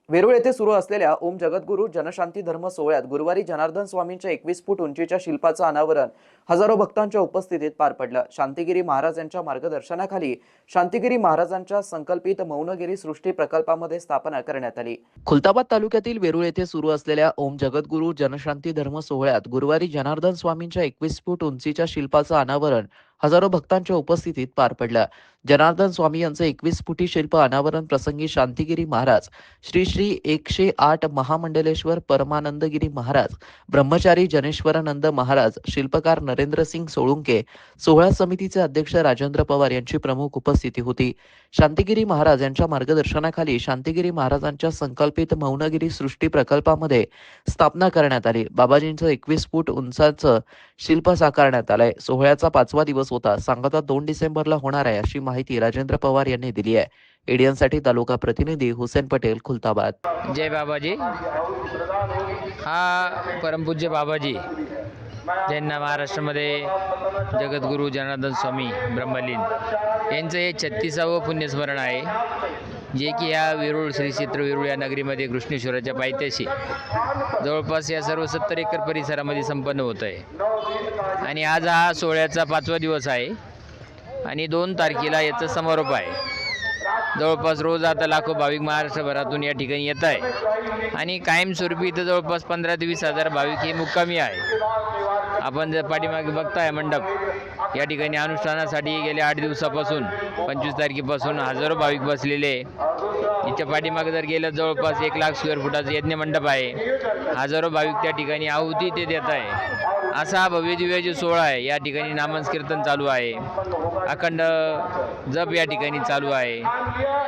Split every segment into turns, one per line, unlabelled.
वेरूळ येथे सुरू असलेल्या ओम जगद्गुरू जनशांती धर्म सोहळ्यात गुरुवारी जनार्दन स्वामींच्या 21 फूट उंचीच्या शिल्पाचं अनावरण हजारो भक्तांच्या उपस्थितीत पार पडलं। शांतिगिरी महाराज यांच्या मार्गदर्शनाखाली शांतिगिरी महाराजांच्या संकल्पित मौनगिरी सृष्टी प्रकल्पामध्ये स्थापना करण्यात आली। खुलताबाद तालुक्यातील वेरूळ येथे सुरू असलेल्या ओम जगद्गुरू जनशांती धर्म सोहळ्यात गुरुवारी जनार्दन स्वामींच्या 21 फूट उंचीच्या शिल्पाचं अनावरण हजारो भक्तांच्या उपस्थितीत पार पडलं। जनार्दन स्वामी यांचं 21 फुटी शिल्प अनावरण प्रसंगी शांतिगिरी महाराज, श्री श्री 108 महामंडलेश्वर परमानंदगिरी महाराज, ब्रह्मचारी जनेश्वरानंद महाराज, शिल्पकार नरेंद्र सिंग सोळुंके, सोहळा समितीचे अध्यक्ष राजेंद्र पवार यांची प्रमुख उपस्थिती होती। शांतिगिरी महाराज यांच्या मार्गदर्शनाखाली शांतिगिरी महाराजांच्या संकल्पित मौनगिरी सृष्टी प्रकल्पामध्ये स्थापना करण्यात आली। बाबाजींचं 21 फूट उंचाचं शिल्प साकारण्यात आलंय। सोहळ्याचा 5वा दिवस होता। सांगता 2 डिसेंबरला होणार आहे अशी माहिती राजेंद्र पवार यांनी दिली आहे। एडियनसाठी तालुका प्रतिनिधी हुसेन पटेल, खुलताबाद।
जय बाबाजी। हा परमपूज्य बाबाजी ज्यांना महाराष्ट्रामध्ये जगद्गुरू जनार्दन स्वामी ब्रह्मलीन यांचं हे 36वे पुण्यस्मरण आहे, जे की या वेरूळ श्री क्षेत्र वेरूळ या नगरीमध्ये कृष्णेश्वराच्या पायथ्याशी जवळपास या सर्व 70 एकर परिसरामध्ये संपन्न होत आहे। आणि आज हा सोहळ्याचा 5वा दिवस आहे आणि 2 तारखेला याचा समारोप आहे। जवळपास रोज आता लाखो भाविक महाराष्ट्रभरातून या ठिकाणी येत आहे आणि कायमस्वरूपी इथं जवळपास 15 ते 20 हजार भाविक हे मुक्कामी आहे। आपण जर पाठीमागे बघताय मंडप, या ठिकाणी अनुष्ठानासाठी गेल्या 8 दिवसापासून 25 तारखेपासून हजारो भाविक बसलेले। याच्या पाठीमागे जर गेलं जवळपास 1 लाख स्क्वेअर फुटाचं यज्ञ मंडप आहे। हजारो भाविक त्या ठिकाणी आहुती ते देत आहे। असा हा भव्य दिव्य जो सोहळा आहे, या ठिकाणी नामस्कीर्तन चालू आहे, अखंड जप या ठिकाणी चालू आहे,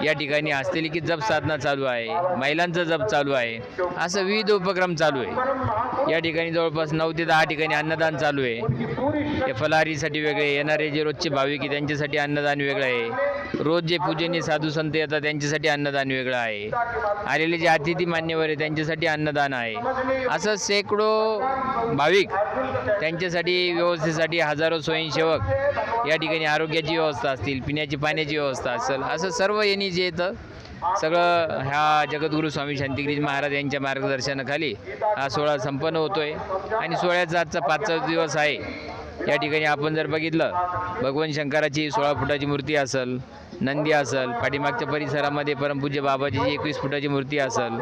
या ठिकाणी हस्तलिखित जप साधना चालू आहे, महिलांचा जप चालू आहे, असं विविध उपक्रम चालू आहे। या ठिकाणी जवळपास 9 ते 10 ठिकाणी अन्नदान चालू आहे। हे फलाहारीसाठी वेगळे, येणारे जे रोजचे भाविक आहे त्यांच्यासाठी अन्नदान वेगळं आहे, रोज जे पूजनीय साधू संत येतात त्यांच्यासाठी अन्नदान वेगळं आहे, आलेले जे अतिथी मान्यवर आहे त्यांच्यासाठी अन्नदान आहे। असं शेकडो भाविक त्यांच्यासाठी व्यवस्थेसाठी हजारो स्वयंसेवक, या ठिकाणी आरोग्याची व्यवस्था असतील, पिण्याची पाण्याची व्यवस्था असेल, असं सर्व यांनी जे येतं सगळं ह्या जगद्गुरू स्वामी शांतिगिरी महाराज यांच्या मार्गदर्शनाखाली हा सोहळा संपन्न होतोय। आणि सोहळ्याचा आजचा 5वा दिवस आहे। या ठिकाणी आपण जर बघितलं, भगवान शंकराची 16 फुटाची मूर्ती असेल, नंदी असेल, पाठीमागच्या परिसरामध्ये परमपूज्य बाबाजीची 21 फुटाची मूर्ती असेल,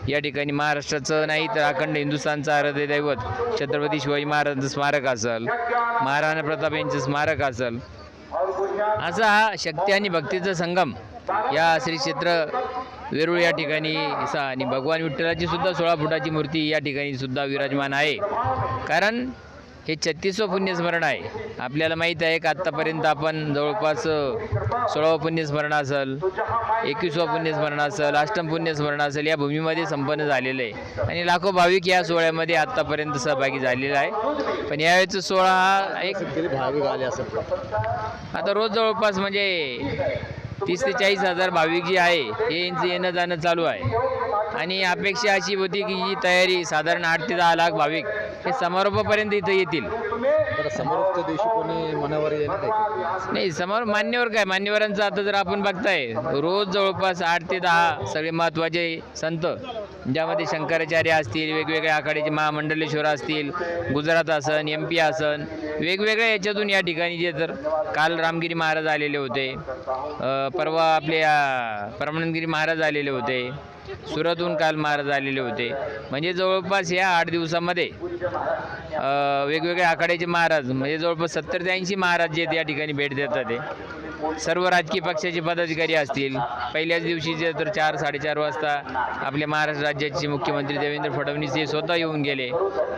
या ठिकाणी महाराष्ट्राचं नाही तर अखंड हिंदुस्थानचं आराध्य दैवत छत्रपती शिवाजी महाराजांचं स्मारक असेल, महाराणा प्रताप यांचं स्मारक असेल, असा हा शक्ती आणि भक्तीचा संगम या श्री क्षेत्र वेरूळ या ठिकाणी आणि भगवान विठ्ठलाची सुद्धा 16 फुटाची मूर्ती या ठिकाणी सुद्धा विराजमान आहे। कारण हे 36वे पुण्यस्मरण आहे। आपल्याला माहीत आहे की आत्तापर्यंत आपण जवळपास 16वे पुण्यस्मरण असेल, 21वे पुण्यस्मरण असेल, अष्टम पुण्यस्मरण असेल, या भूमीमध्ये संपन्न झालेलं आहे आणि लाखो भाविक या सोहळ्यामध्ये आत्तापर्यंत सहभागी झालेला आहे। पण यावेळेचा सोहळा हा एक
भाविक आले असं
आता रोज जवळपास म्हणजे 30 ते 40 हजार भाविक जे आहे हे यांचं येणं जाणं चालू आहे। आणि अपेक्षा अशी होती की ही तयारी साधारण 8 ते 10 लाख भाविक हे समारोपापर्यंत इथं येतील।
समारोपच्या दिवशी कोणी मनावर येणार आहे?
नाही, समारोप मान्यवर काय, मान्यवरांचं आता जर आपण बघताय रोज जवळपास 8 ते 10 सगळे महत्त्वाचे संत, ज्यामध्ये शंकराचार्य असतील, वेगवेगळ्या आखाड्याचे महामंडलेश्वर असतील, गुजरात असन, MP असन, वेगवेगळ्या याच्यातून या ठिकाणी जे तर काल रामगिरी महाराज आलेले होते, परवा आपले परमानंदगिरी महाराज आलेले होते, सुरतहून काल महाराज आलेले होते। म्हणजे जवळपास या 8 दिवसामध्ये वेगवेगळ्या आखाड्याचे महाराज म्हणजे जवळपास 70 ते 80 महाराज जे या ठिकाणी भेट देतात ते सर्व राजकीय पक्षाचे पदाधिकारी असतील। पहिल्याच दिवशी जे तर 4-4:30 वाजता आपल्या महाराष्ट्र राज्याचे मुख्यमंत्री देवेंद्र फडणवीस हे स्वतः येऊन गेले।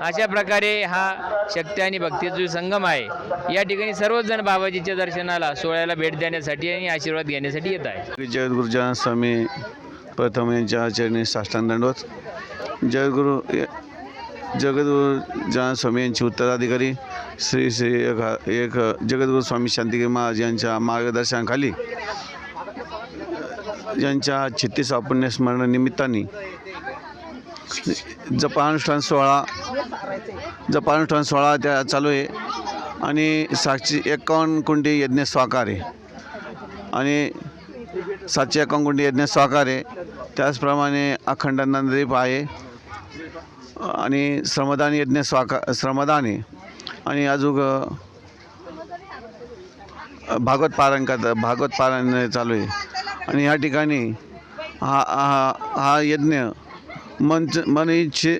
अशा प्रकारे हा शक्ती आणि भक्तीचा जो संगम आहे, या ठिकाणी सर्वच जण बाबाजीच्या दर्शनाला सोहळ्याला भेट देण्यासाठी आणि आशीर्वाद घेण्यासाठी येत आहे।
जगद्गुरू जनार्दन स्वामी प्रथम यांच्या चरणी साष्टांग दंडवत। जगद्गुरू जनार्दन स्वामी यांचे उत्तराधिकारी श्री एक जगद्गुरू स्वामी शांतिगिरी महाराज यांच्या मार्गदर्शनाखाली यांच्या 36व्या पुण्यस्मरण निमित्ताने जपानुष्ठान सोहळा त्या चालू आहे आणि 751 कुंडी यज्ञ स्वाकार आहे आणि 751 कुंडी यज्ञ स्वाकार आहे। त्याचप्रमाणे अखंड ज्ञानदीप आहे आणि श्रमदान यज्ञ श्रमदान आहे आणि अजून भागवत पारायण चालू आहे आणि या ठिकाणी हा यज्ञ मन इच्छे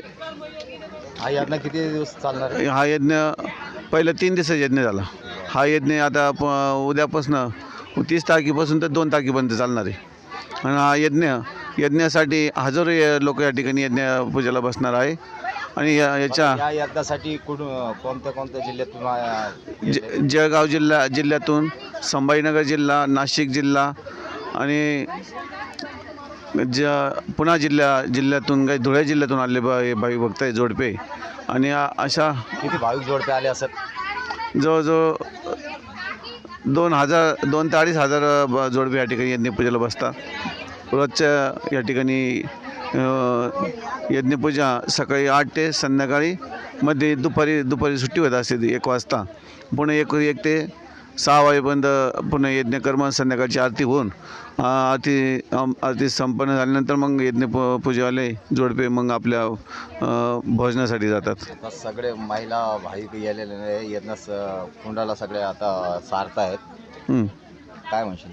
हा यज्ञ किती दिवस चालणार आहे?
हा यज्ञ पहिलं 3 दिवसाचा यज्ञ झाला. हा यज्ञ आता उद्यापासून 30 तारखेपासून तर 2 तारखेपर्यंत चालणार आहे आणि हा यज्ञासाठी हजारो लोक या ठिकाणी यज्ञ पूजेला बसणार आहे आणि याच्या
या यज्ञासाठी कोणत्या जिल्ह्यातून
जळगाव जिल्ह्यातून, संभाजीनगर जिल्हा, नाशिक जिल्हा आणि पुणे जिल्ह्यातून काही धुळे जिल्ह्यातून आले भाविक भक्त आहे जोडपे आणि अशा
किती भाविक जोडपे आले असत?
जवळजवळ 2,000 ते 2,500 जोडपे या ठिकाणी यज्ञपूजेला बसतात. रोजच्या या ठिकाणी यज्ञपूजा सकाळी 8 ते संध्याकाळी मध्ये दुपारी सुट्टी होत असते 1 वाजता. पुणे 1 ते 6 वाजेपर्यंत पुन्हा यज्ञकर्म संध्याकाळची आरती होऊन आरती संपन्न झाल्यानंतर मग पूजेवाले जोडपे मग आपल्या भोजनासाठी जातात.
आता सगळे महिला भाविक गेलेले यज्ञ कुंडाला सगळे आता सारत आहेत. काय म्हणशील?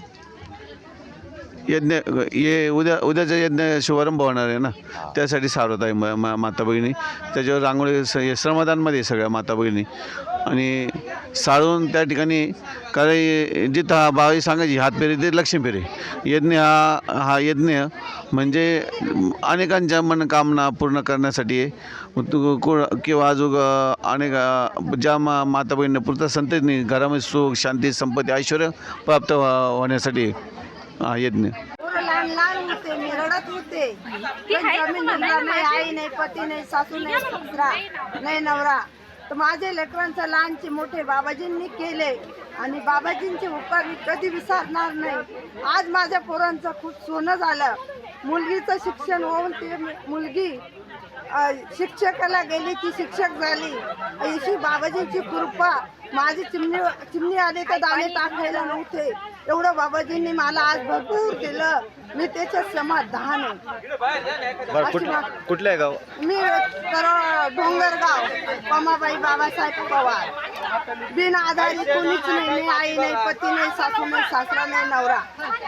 यज्ञ उद्याचा यज्ञ शुभारंभ होणार आहे ना, त्यासाठी सारवत आहे माता भगिनी. त्याच्यावर रांगोळी श्रमदानमध्ये सगळ्या माता भगिनी आणि साळून त्या ठिकाणी कारण जिथं बावी सांगायची हात फेरी ते लक्ष्मी फेरी. यज्ञ हा यज्ञ म्हणजे अनेकांच्या मनोकामना पूर्ण करण्यासाठी किंवा अजून अनेक ज्या माता भगिनींना पुरता संतती घरामध्ये सुख शांती संपत्ती ऐश्वर प्राप्त होण्यासाठी हा यज्ञ.
लहान लहान होते, मी रडत होते. जमीन धंदा नाही, आई नाही, पती नाही, सासू नाही, सासरा नाही, नवरा. तर माझे लेकरांचं लहानचे मोठे बाबाजींनी केले आणि बाबाजींचे उपकार मी कधी विसरणार नाही. आज माझ्या पोरांचं खूप सोनं झालं. मुलगीचं शिक्षण होऊन ती मुलगी शिक्षकाला गेली, ती शिक्षक झाली. अशी बाबाजींची कृपा. माझी चिमणी आली तर दाणे टाकायला नव्हते, एवढं बाबाजींनी मला आज भरपूर दिलं. मी त्याच्यात समाधान आहे.
कुठलं गाव?
मी डोंगरगाव, पमाबाई बाबासाहेब पवार. बिन आधारी कोणीच नाही. मी आई नाही, पती नाही, सासू नाही, सासरा नाही, नवरा.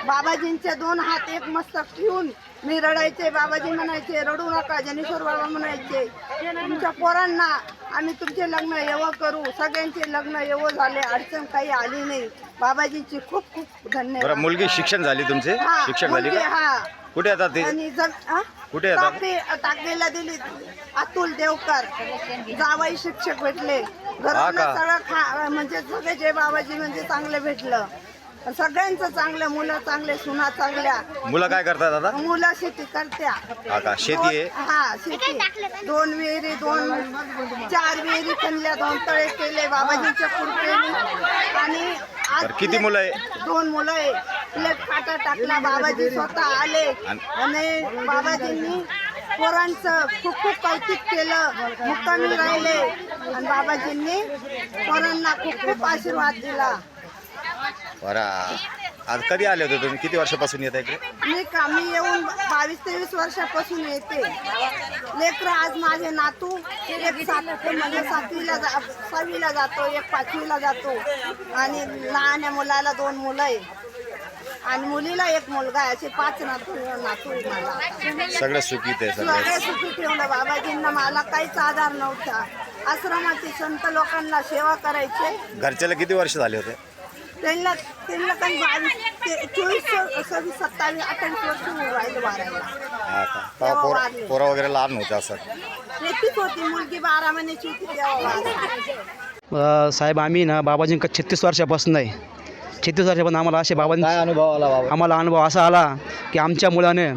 बाबाजींचे 2 हात एक मस्तक ठेवून मी रडायचे. बाबाजी म्हणायचे रडू नका. जनेश्वर बाबा म्हणायचे तुमच्या पोरांना आम्ही तुमचे लग्न येवं करू. सगळ्यांचे लग्न येवं झाले, अडचण काही आली नाही. बाबाजींची खूप खूप धन्यवाद.
मुलगी शिक्षण झाली तुमचे?
हा,
शिक्षण झाली
मुलगी,
का?
हा.
कुठे आता ते?
आणि
कुठे आता?
टाकलेला दिली. अतुल देवकर जावई शिक्षक भेटले. घरातलं सगळं म्हणजे सगळे जे बाबाजी म्हणजे चांगले भेटलं. सगळ्यांचं चांगलं. मुलं चांगले, सुना चांगल्या.
मुलं काय करतात आता?
मुलं शेती करत्या.
का शेती आहे?
हा, शेती. 2 विहिरी, 4 विहिरी खणल्या, 2 तळे केले बाबाजींच्या कृपेने. आणि आज
किती मुलं आहे?
2 मुलं आहे. प्लेट काटा टाकला. बाबाजी स्वतः आले आणि बाबाजींनी पोरांचं खूप खूप कौतुक केलं. मुक्कामी राहिले आणि बाबाजींनी पोरांना खूप खूप आशीर्वाद दिला.
बरं, आज कधी आले होते तुम्ही? किती वर्षापासून येत आहे?
मी येऊन 22-23 वर्षापासून येते. लेकरं आज माझे नातू एक 7वीला 6वीला जातो, एक 5वीला जातो आणि लहान मुलाला 2 मुलं आहे आणि मुलीला 1 मुलगा आहे. असे 5 नातू आहे मला.
सगळं सुखीत आहे?
सगळे सुखी ठेवलं. बाबाजींना मला काहीच आधार नव्हता. आश्रमाचे संत लोकांना सेवा करायचे.
घरच्याला किती वर्ष झाले होते?
त्यांना काही 24, 26, 27, 28 वर्ष राहिले वारायला.
पोरं वगैरे लहान होते असं?
एकटीच होती मुलगी, 12 महिन्याची होती तेव्हा.
साहेब आम्ही ना बाबाजींका 36 वर्षापासून आहे. 36 वर्षापासून आम्हाला असे
काय अनुभव आला बाबा?
आम्हाला अनुभव असा आला की आमच्या मुलाने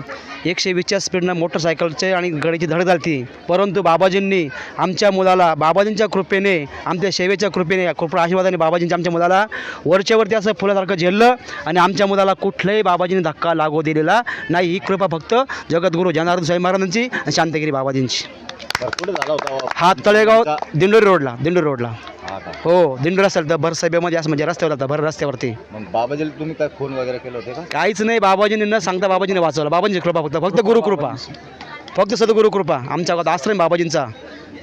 120च्या स्पीडनं मोटरसायकलचे आणि गाडीची धडक झाली. परंतु बाबाजींनी आमच्या मुलाला बाबाजींच्या कृपेने, आमच्या सेवेच्या कृपेने, कृपा आशीर्वादाने बाबाजींच्या आमच्या मुलाला वरच्यावरती असं फुलासारखं झेललं आणि आमच्या मुलाला कुठल्याही बाबाजींनी धक्का लागू दिलेला नाही. ही कृपा फक्त जगद्गुरू जनार्दन स्वामी महाराजांची आणि शांतगिरी बाबाजींची.
कुठे झाला होता?
हा तळेगाव दिंडोरी रोडला.
हा का?
हो दिंडोरा असेल तर भर सभेमध्ये असं म्हणजे रस्त्यावर होता भर रस्त्यावरती.
मग बाबाजीला तुम्ही काय फोन वगैरे केले होते का?
काहीच नाही, बाबाजींनी न सांगता बाबाजीने वाचवलं. बाबांची कृपा फक्त गुरुकृपा, फक्त सद्गुरु कृपा. आमच्या गावात आश्रम बाबाजींचा,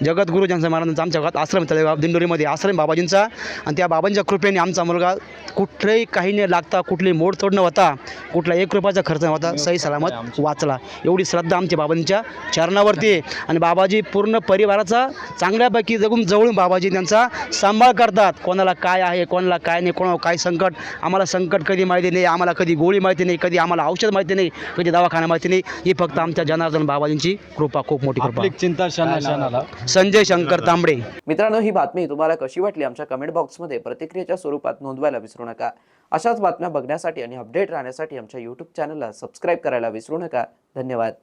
जगद्गुरू जनसा महाराजांचा आमच्या गावात आश्रम तळेगाव दिंडोरीमध्ये आश्रम बाबाजींचा. आणि त्या बाबांच्या कृपेने आमचा मुलगा कुठल्याही काही न लागता, कुठलीही मोडतोड न होता, कुठला एक रुपयाचा खर्च न होता सही सलामत वाचला. एवढी श्रद्धा आमच्या बाबांच्या चरणावरती आहे. आणि बाबाजी पूर्ण परिवाराचा चांगल्यापैकी जवळून बाबाजी त्यांचा सांभाळ करतात. कोणाला काय आहे, कोणाला काय नाही, कोणाला काय संकट. आम्हाला संकट कधी माहिती नाही, आम्हाला कधी गोळी माहिती नाही, कधी आम्हाला औषध माहिती नाही, कधी दवाखाना माहिती नाही. ही फक्त आमच्या जनार्दन बाबाजींची कृपा, खूप मोठी कृपा.
चिंता क्षणाला
संजय शंकर तांबडे.
मित्रांनो, ही बातमी तुम्हाला कशी वाटली आमच्या कमेंट बॉक्समध्ये प्रतिक्रियेच्या स्वरूपात नोंदवायला विसरू नका. अशाच बातम्या बघण्यासाठी आणि अपडेट राहण्यासाठी आमच्या यूट्यूब चॅनलला सबस्क्राईब करायला विसरू नका. धन्यवाद.